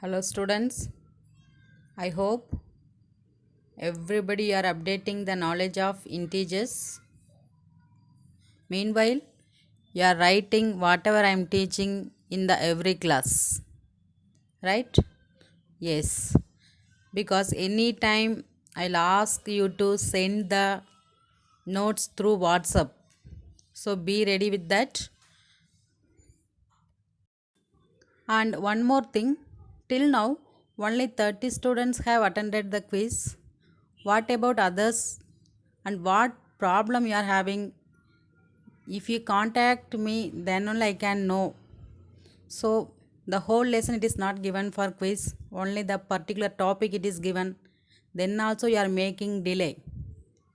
Hello students, I hope everybody are updating the knowledge of integers. Meanwhile, you are writing whatever I am teaching in the every class, right? Yes, because anytime I'll ask you to send the notes through WhatsApp. So be ready with that. And one more thing, till now only 30 students have attended the quiz. What about others and what problem you are having? If you contact me, then only I can know. So the whole lesson it is not given for quiz, only the particular topic it is given. Then also you are making delay.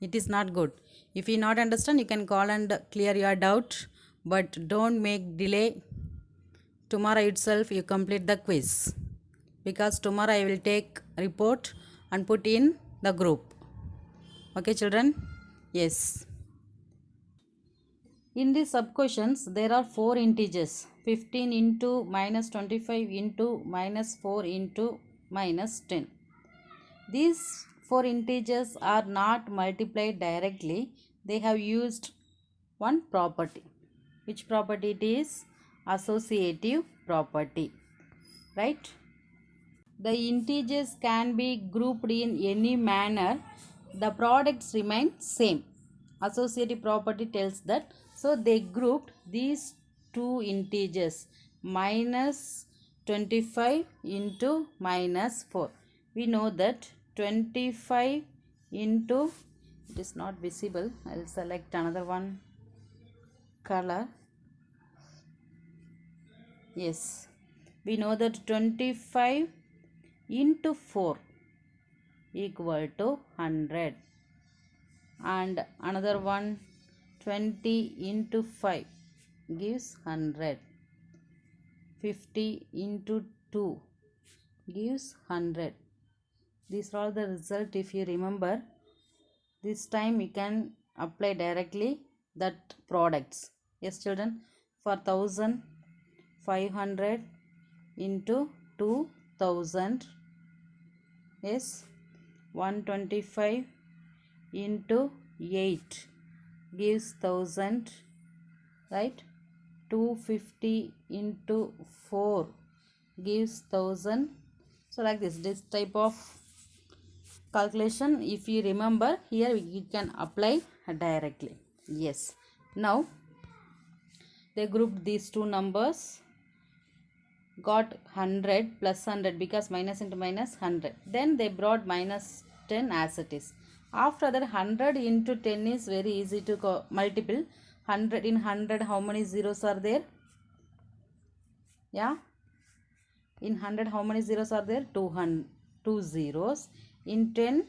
It is not good. If you not understand, you can call and clear your doubt, but don't make delay. Tomorrow itself you complete the quiz, because tomorrow I will take report and put in the group. Okay, children? Yes. In these sub-questions, there are 4 integers. 15 into minus 25 into minus 4 into minus 10. These 4 integers are not multiplied directly. They have used one property. Which property it is? Associative property. Right? The integers can be grouped in any manner. The products remain same. Associative property tells that. So they grouped these two integers, minus 25 into minus 4. We know that 25 into, it is not visible. I will select another one color. Yes, we know that 25 into 4 equal to 100, and another one 20 into 5 gives 100, 50 into 2 gives 100. These are all the result. If you remember, this time you can apply directly that products. Yes children, for 1500 into 2000, yes, 125 into 8 gives 1000, right? 250 into 4 gives 1000. So like this type of calculation, if you remember, here you can apply directly. Yes, now they grouped these two numbers, got 100 plus 100, because minus into minus 100. Then they brought minus 10 as it is. After that, 100 into 10 is very easy to multiple. 100 in 100, how many zeros are there? Yeah, in 100 how many zeros are there? 2 zeros. In 10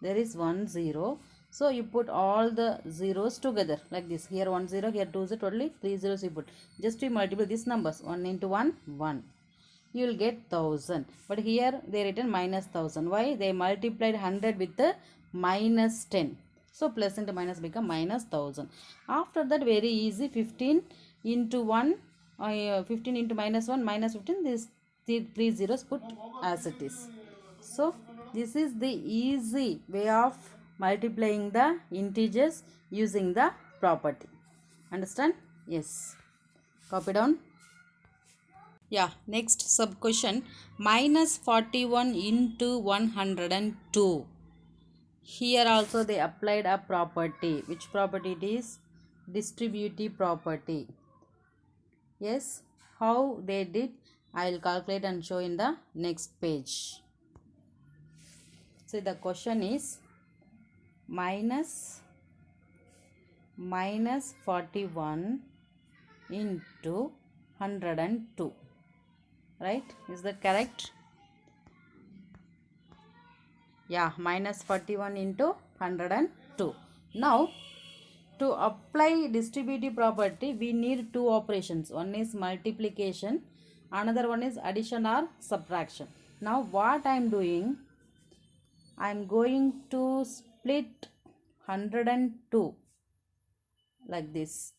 there is 1 zero. So you put all the zeros together like this. Here 1 0, here 2 0, totally 3 zeros you put. Just to multiply these numbers, 1 into 1, 1. You will get 1000. But here they written minus 1000. Why? They multiplied 100 with the minus 10. So plus into minus become minus 1000. After that, very easy, 15 into 1, 15 into minus 1, minus 15, this 3 zeros put as it is. So this is the easy way of multiplying the integers using the property. Understand? Yes. Copy down. Yeah, next sub question, minus 41 into 102. Here also they applied a property. Which property it is? Distributive property. Yes, how they did, I will calculate and show in the next page. So the question is minus 41 into 102. Right? Is that correct? Yeah, minus 41 into 102. Now, to apply distributive property, we need two operations. One is multiplication, another one is addition or subtraction. Now, what I am doing, I am going to split 102 like this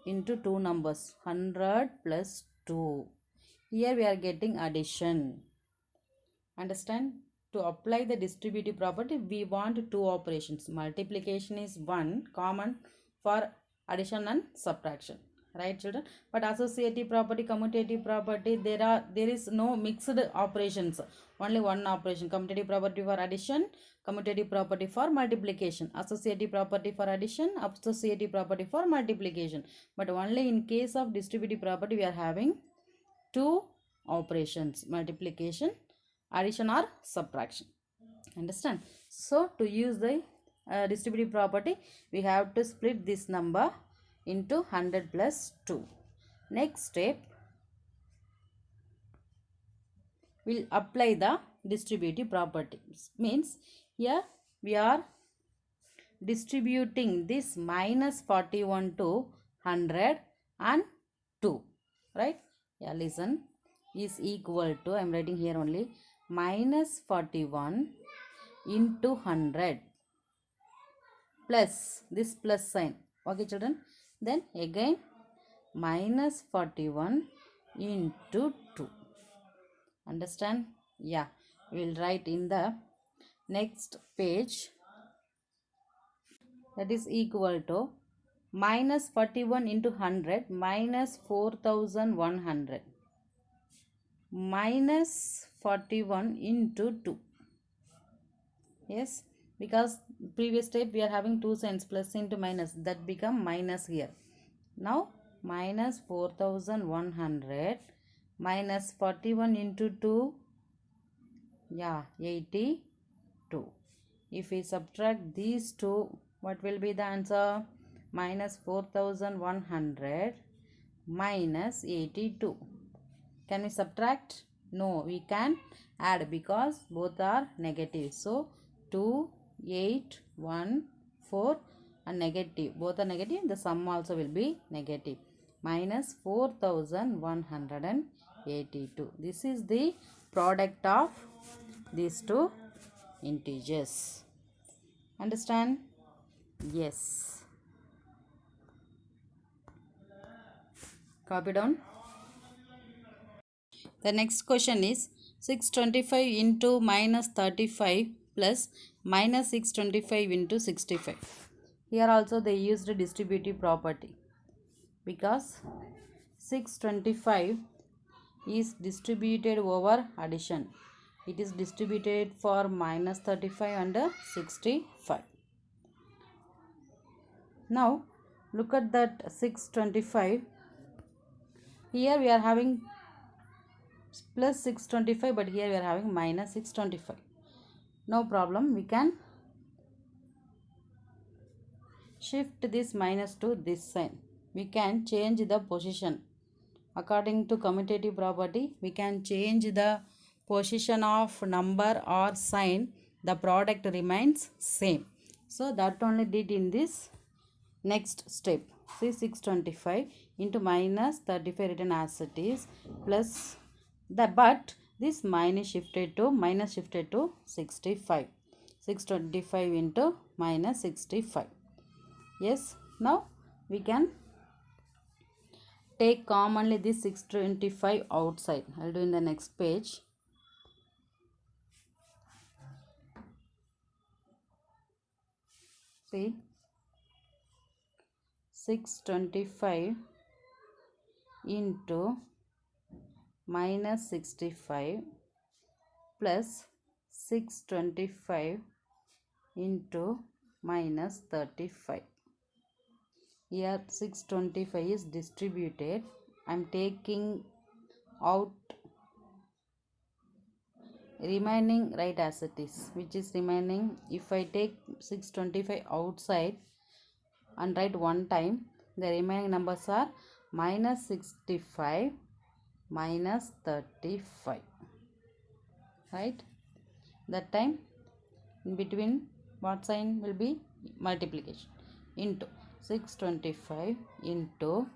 into two numbers, 100 plus 2. Here we are getting addition. Understand? To apply the distributive property, we want two operations. Multiplication is one common for addition and subtraction, right children? But associative property, commutative property, there is no mixed operations, only one operation. Commutative property for addition, commutative property for multiplication, associative property for addition, associative property for multiplication. But only in case of distributive property we are having two operations, multiplication, addition or subtraction. Understand? So to use the distributive property, we have to split this number into 100 plus 2. Next step, we'll apply the distributive property. Means here we are distributing this minus 41 to 100 and 2, right? Yeah, listen, is equal to, I am writing here only, minus 41 into 100 plus this plus sign. Okay children, then again minus 41 into 2. Understand? Yeah, we will write in the next page, that is equal to minus 41 into 100 minus 4100 minus 41 into 2. Yes, because previous step we are having two signs, plus into minus, that become minus here. Now minus 4100 minus 41 into 2, yeah, 82. If we subtract these two, what will be the answer? Minus 4100 minus 82. Can we subtract? No, we can add because both are negative. So 2, 8, 1, 4 and negative. Both are negative. The sum also will be negative. Minus 4182. This is the product of these two integers. Understand? Yes. Copy down. The next question is 625 into minus 35 plus minus 625 into 65. Here also they used a distributive property because 625 is distributed over addition. It is distributed for minus 35 and 65. Now look at that 625. Here we are having plus 625, but here we are having minus 625. No problem, we can shift this minus to this sign. We can change the position. According to commutative property, we can change the position of number or sign. The product remains same. So that only did in this next step. See, 625 into minus 35 written as it is, plus the, but this minus shifted to 65. 625 into minus 65. Yes, now we can take commonly this 625 outside. I will do in the next page. See, 625 into minus 65 plus 625 into minus 35. Here 625 is distributed. I am taking out remaining, right, as it is, which is remaining. If I take 625 outside and write one time, the remaining numbers are minus 65 minus 35, right? That time in between what sign will be? Multiplication. Into 625 into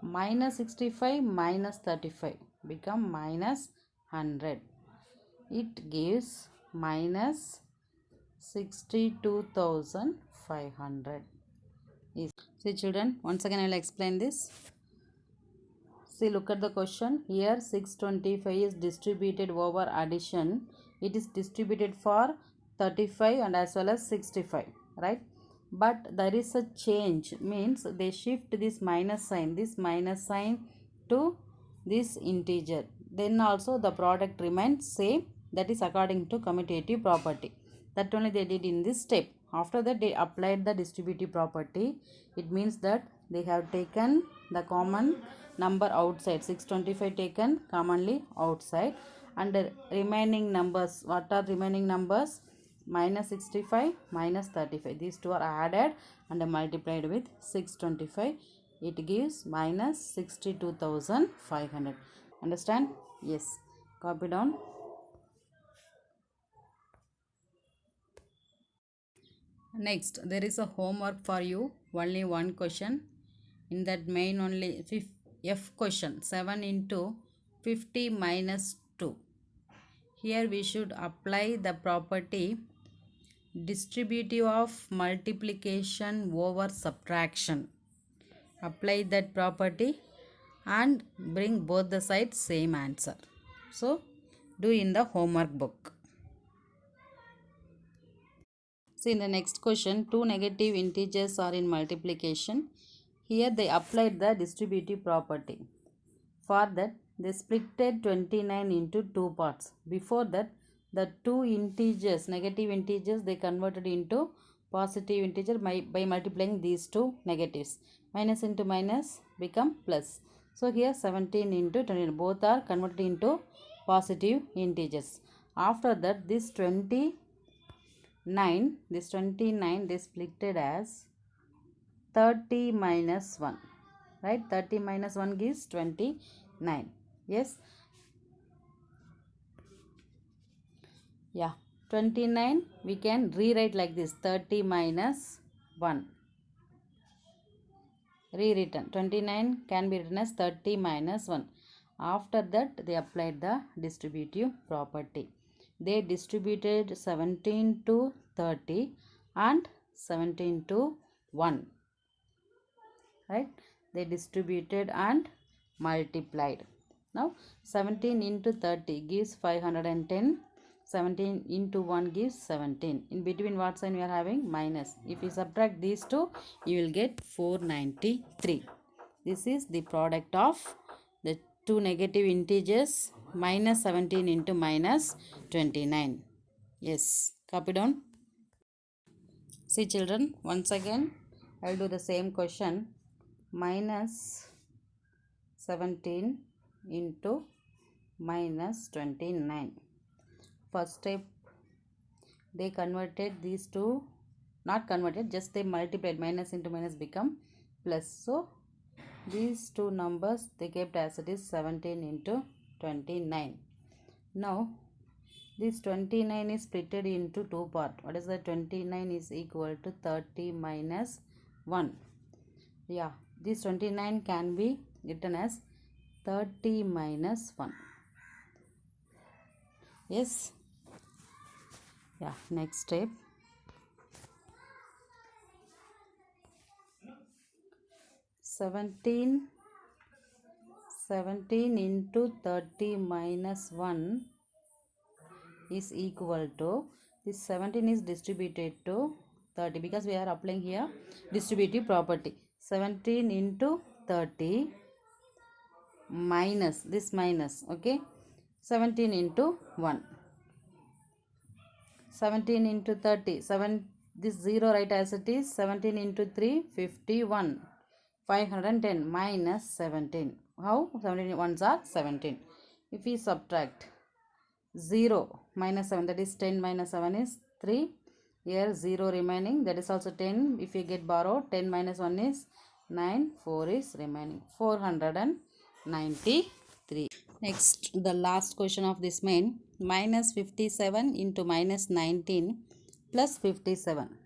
minus 65 minus 35 become minus 100. It gives minus 62,500. See children, once again I will explain this. See, look at the question. Here 625 is distributed over addition it is distributed for 35 and as well as 65, right? But there is a change, means they shift this minus sign to this integer. Then also the product remains same, that is according to commutative property. That only they did in this step. After that they applied the distributive property. It means that they have taken the common number outside, 625 taken commonly outside, and the remaining numbers, what are remaining numbers? Minus 65 minus 35, these two are added and multiplied with 625. It gives minus 62,500. Understand? Yes. Copy down. Next, there is a homework for you. Only one question. In that main only F question, 7 into 50 minus 2. Here we should apply the property distributive of multiplication over subtraction. Apply that property and bring both the sides same answer. So do in the homework book. See, in the next question, two negative integers are in multiplication. Here they applied the distributive property. For that, they splitted 29 into two parts. Before that, the two integers, negative integers, they converted into positive integer by multiplying these two negatives. Minus into minus become plus. So here 17 into 29, both are converted into positive integers. After that, this 29 they splitted as 30 minus 1, right? 30 minus 1 gives 29. Yes. Yeah. 29 we can rewrite like this, 30 minus 1. Rewritten. 29 can be written as 30 minus 1. After that they applied the distributive property. They distributed 17 to 30 and 17 to 1. Right? They distributed and multiplied. Now 17 into 30 gives 510. 17 into 1 gives 17. In between what sign we are having? Minus. If you subtract these two, you will get 493. This is the product of the two negative integers, minus 17 into minus 29. Yes. Copy down. See children, once again I will do the same question. Minus 17 into minus 29. First step, they converted these two, not converted, just they multiplied. Minus into minus become plus. So these two numbers they kept as it is, 17 into 29. Now this 29 is splitted into two parts. What is that? 29 is equal to 30 minus 1. Yeah, this 29 can be written as 30 minus 1. Yes. Yeah, next step. 17 into 30 minus 1 is equal to, this 17 is distributed to 30 because we are applying here distributive property. 17 into 30 minus this minus, okay, 17 into 1. 17 into 30, 7, this 0 right as it is. 17 into 3, 51. 510 minus 17. How? 17 ones are 17. If we subtract 0 minus 7, that is 10 minus 7 is 3. Here 0 remaining, that is also 10. If you get borrowed, 10 minus 1 is 9. 4 is remaining. 493. Next, the last question of this main. Minus 57 into minus 19 plus 57.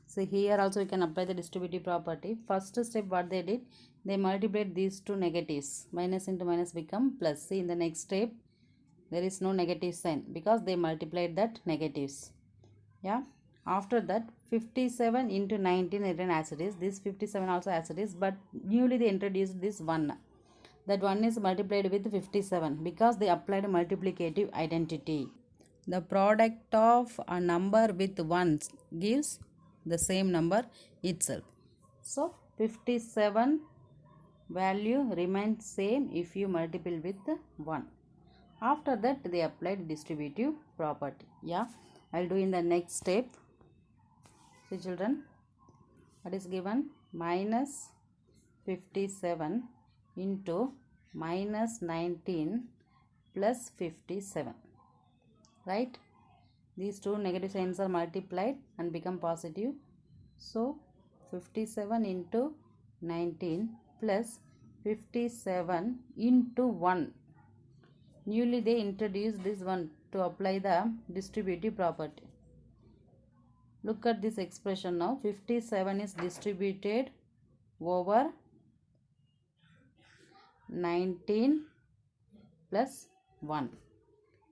So here also you can apply the distributive property. First step what they did, they multiplied these two negatives. Minus into minus become plus. See, in the next step there is no negative sign because they multiplied that negatives. Yeah. After that 57 into 19 written as it is. This 57 also as it is, but newly they introduced this 1. That 1 is multiplied with 57 because they applied multiplicative identity. The product of a number with ones gives the same number itself. So 57 value remains same if you multiply with 1. After that they applied distributive property. Yeah, I'll do in the next step. See children, what is given? Minus 57 into minus 19 plus 57. Right? These two negative signs are multiplied and become positive. So 57 into 19 plus 57 into 1. Newly they introduced this one to apply the distributive property. Look at this expression now. 57 is distributed over 19 plus 1.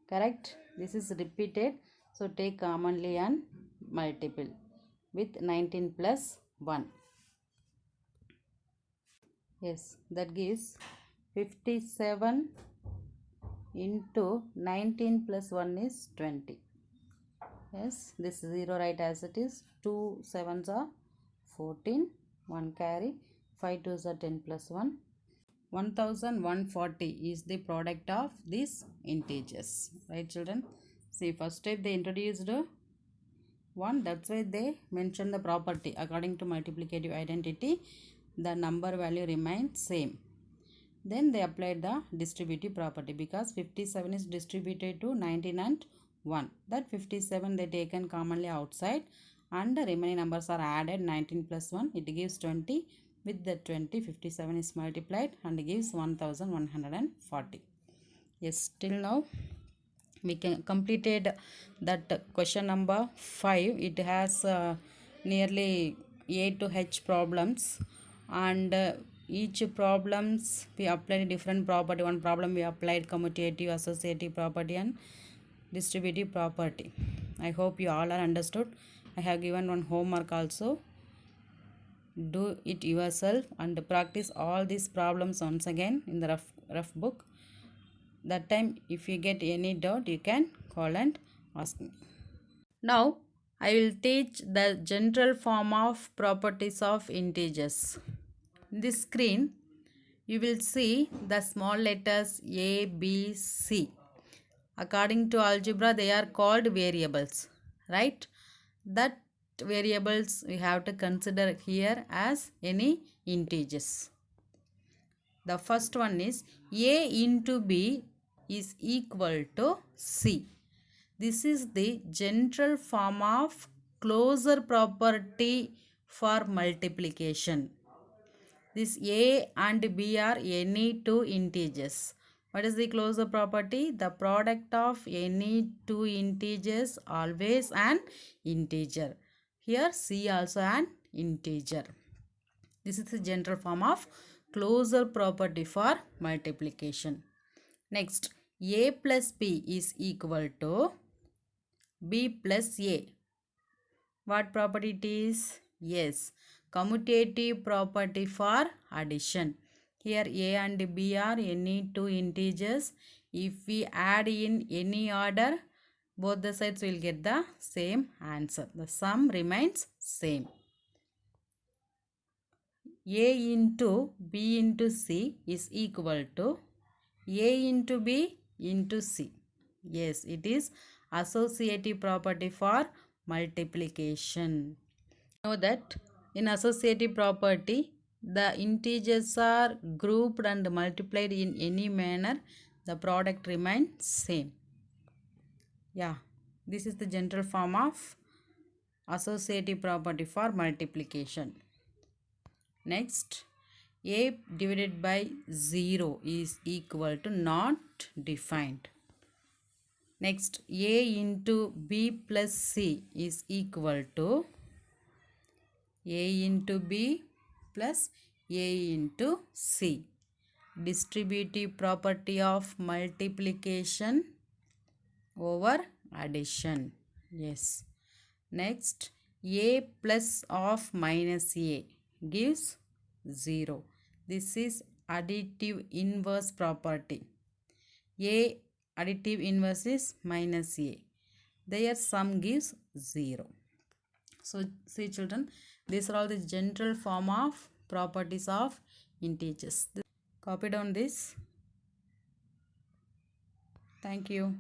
Correct? This is repeated. So take commonly and multiple with 19 plus 1. Yes, that gives 57 into 19 plus 1 is 20. Yes, this 0 right as it is. 2 7s are 14. 1 carry. 5 2s are 10 plus 1. 1140 is the product of these integers. Right children? See, first step they introduced 1. That's why they mentioned the property. According to multiplicative identity, the number value remains same. Then they applied the distributive property because 57 is distributed to 19 and 1. That 57 they taken commonly outside and the remaining numbers are added. 19 plus 1, it gives 20. With the 20, 57 is multiplied and gives 1140. Yes, till now we can completed that question number 5. It has nearly A to H problems, and each problems we applied different property. One problem we applied commutative, associative property and distributive property. I hope you all are understood. I have given one homework also. Do it yourself and practice all these problems once again in the rough book. That time if you get any doubt you can call and ask me. Now I will teach the general form of properties of integers. In this screen you will see the small letters A, B, C. According to algebra they are called variables, right? That variables we have to consider here as any integers. The first one is A into B is equal to C. This is the general form of closure property for multiplication. This A and B are any two integers. What is the closure property? The product of any two integers always an integer. Here C also an integer. This is the general form of closure property for multiplication. Next, A plus B is equal to B plus A. What property it is? Yes, commutative property for addition. Here A and B are any two integers. If we add in any order, both the sides will get the same answer. The sum remains same. A into B into C is equal to A into B into C. Yes, it is associative property for multiplication. Know that in associative property, the integers are grouped and multiplied in any manner, the product remains same. Yeah, this is the general form of associative property for multiplication. Next, A divided by 0 is equal to not defined. Next, A into B plus C is equal to A into B plus A into C. Distributive property of multiplication over addition. Yes. Next, A plus of minus A gives 0. This is additive inverse property. A additive inverse is minus A. their sum gives 0. So see children, these are all the general form of properties of integers. Copy down this. Thank you.